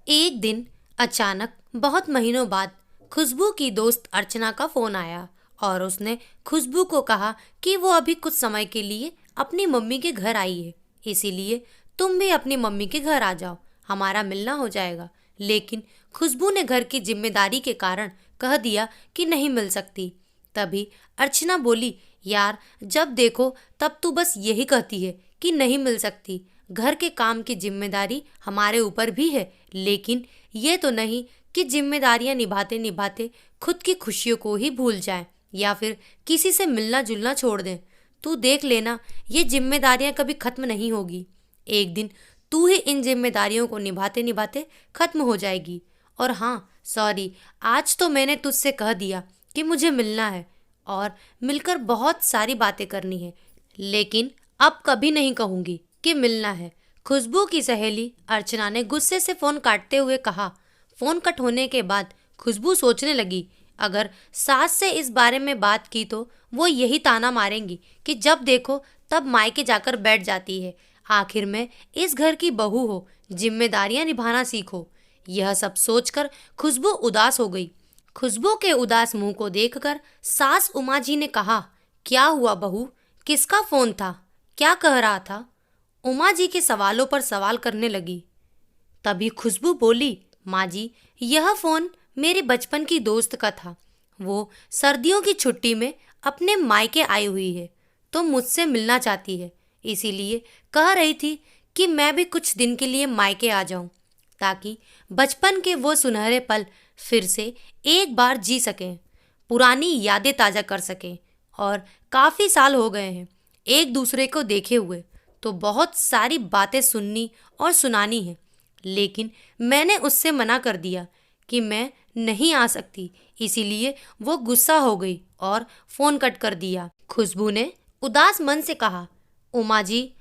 एक दिन अचानक बहुत महीनों बाद खुशबू की दोस्त अर्चना का फोन आया और उसने खुशबू को कहा कि वो अभी कुछ समय के लिए अपनी मम्मी के घर आई है, इसीलिए तुम भी अपनी मम्मी के घर आ जाओ, हमारा मिलना हो जाएगा। लेकिन खुशबू ने घर की जिम्मेदारी के कारण कह दिया कि नहीं मिल सकती। तभी अर्चना बोली, यार जब देखो तब तू बस यही कहती है कि नहीं मिल सकती। घर के काम की जिम्मेदारी हमारे ऊपर भी है, लेकिन ये तो नहीं कि जिम्मेदारियां निभाते निभाते खुद की खुशियों को ही भूल जाएं या फिर किसी से मिलना जुलना छोड़ दें। तू देख लेना, ये जिम्मेदारियां कभी खत्म नहीं होगी। एक दिन तू ही इन जिम्मेदारियों को निभाते निभाते खत्म हो जाएगी। और हाँ, सॉरी, आज तो मैंने तुझसे कह दिया कि मुझे मिलना है और मिलकर बहुत सारी बातें करनी है, लेकिन अब कभी नहीं कहूंगी कि मिलना है। खुशबू की सहेली अर्चना ने गुस्से से फोन काटते हुए कहा। फोन कट होने के बाद खुशबू सोचने लगी, अगर सास से इस बारे में बात की तो वो यही ताना मारेंगी कि जब देखो तब मायके जाकर बैठ जाती है। आखिर में इस घर की बहू हो, जिम्मेदारियां निभाना सीखो। यह सब सोचकर खुशबू उदास हो गई। खुशबू के उदास मुंह को देखकर सास उमा जी ने कहा, क्या हुआ बहू, किसका फोन था, क्या कह रहा था? उमा जी के सवालों पर सवाल करने लगी। तभी खुशबू बोली, माँ जी, यह फोन मेरे बचपन की दोस्त का था। वो सर्दियों की छुट्टी में अपने मायके आई हुई है तो मुझसे मिलना चाहती है, इसीलिए कह रही थी कि मैं भी कुछ दिन के लिए मायके आ जाऊं ताकि बचपन के वो सुनहरे पल फिर से एक बार जी सकें, पुरानी यादें ताज़ा कर सकें। और काफ़ी साल हो गए हैं एक दूसरे को देखे हुए, तो बहुत सारी बातें सुननी और सुनानी है। लेकिन मैंने उससे मना कर दिया कि मैं नहीं आ सकती, इसीलिए वो गुस्सा हो गई और फ़ोन कट कर दिया। खुशबू ने उदास मन से कहा, उमा जी,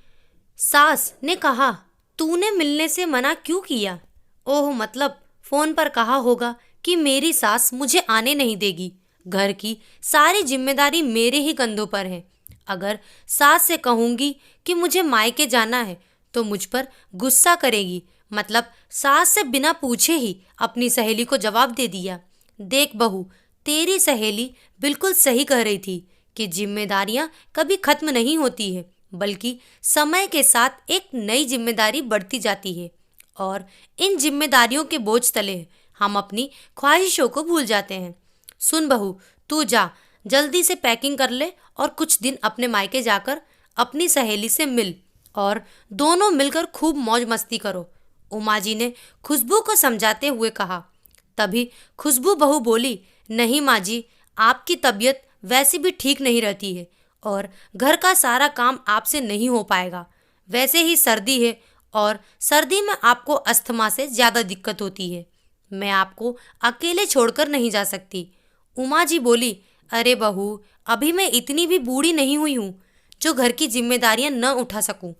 सास ने कहा तूने मिलने से मना क्यों किया? ओह, मतलब फ़ोन पर कहा होगा कि मेरी सास मुझे आने नहीं देगी। घर की सारी जिम्मेदारी मेरे ही कंधों पर है। अगर सास से कहूँगी कि मुझे मायके जाना है तो मुझ पर गुस्सा करेगी। मतलब सास से बिना पूछे ही अपनी सहेली को जवाब दे दिया। देख बहू, तेरी सहेली बिल्कुल सही कह रही थी कि जिम्मेदारियां कभी खत्म नहीं होती है, बल्कि समय के साथ एक नई जिम्मेदारी बढ़ती जाती है। और इन जिम्मेदारियों के बोझ तले हम अपनी ख्वाहिशों को भूल जाते हैं। सुन बहू, तू जा, जल्दी से पैकिंग कर ले और कुछ दिन अपने मायके जाकर अपनी सहेली से मिल और दोनों मिलकर खूब मौज मस्ती करो, उमा जी ने खुशबू को समझाते हुए कहा। तभी खुशबू बहू बोली, नहीं माँ जी, आपकी तबीयत वैसे भी ठीक नहीं रहती है और घर का सारा काम आपसे नहीं हो पाएगा। वैसे ही सर्दी है और सर्दी में आपको अस्थमा से ज़्यादा दिक्कत होती है। मैं आपको अकेले छोड़कर नहीं जा सकती। उमा जी बोली, अरे बहू, अभी मैं इतनी भी बूढ़ी नहीं हुई हूँ जो घर की जिम्मेदारियां न उठा सकूं।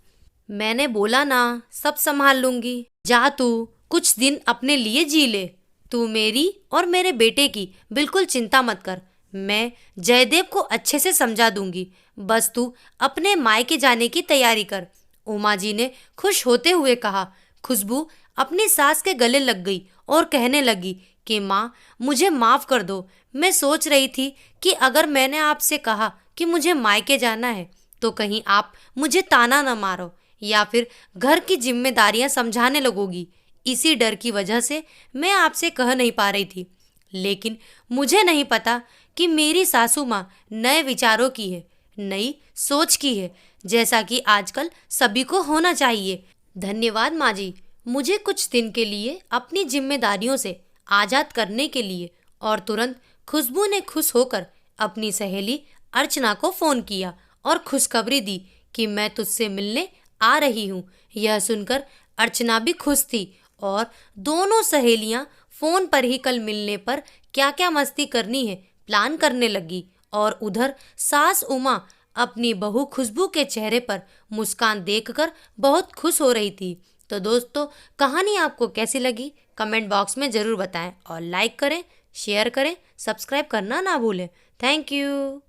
मैंने बोला ना, सब संभाल लूंगी। जा तू कुछ दिन अपने लिए जी ले। तू मेरी और मेरे बेटे की बिल्कुल चिंता मत कर। मैं जयदेव को अच्छे से समझा दूंगी। बस तू अपने मायके जाने की तैयारी कर, उमा जी ने खुश होते हुए कहा। खुशबू अपनी सास के गले लग गई और कहने लगी कि माँ, मुझे माफ़ कर दो। मैं सोच रही थी कि अगर मैंने आपसे कहा कि मुझे मायके जाना है तो कहीं आप मुझे ताना न मारो या फिर घर की जिम्मेदारियां समझाने लगोगी। इसी डर की वजह से मैं आपसे कह नहीं पा रही थी। लेकिन मुझे नहीं पता कि मेरी सासू माँ नए विचारों की है, नई सोच की है, जैसा कि आजकल सभी को होना चाहिए। धन्यवाद माँ जी, मुझे कुछ दिन के लिए अपनी जिम्मेदारियों से आज़ाद करने के लिए। और तुरंत खुशबू ने खुश होकर अपनी सहेली अर्चना को फ़ोन किया और खुशखबरी दी कि मैं तुझसे मिलने आ रही हूँ। यह सुनकर अर्चना भी खुश थी और दोनों सहेलियाँ फ़ोन पर ही कल मिलने पर क्या क्या मस्ती करनी है प्लान करने लगी। और उधर सास उमा अपनी बहू खुशबू के चेहरे पर मुस्कान देखकर बहुत खुश हो रही थी। तो दोस्तों, कहानी आपको कैसी लगी कमेंट बॉक्स में ज़रूर बताएं और लाइक करें, शेयर करें, सब्सक्राइब करना ना भूलें। Thank you.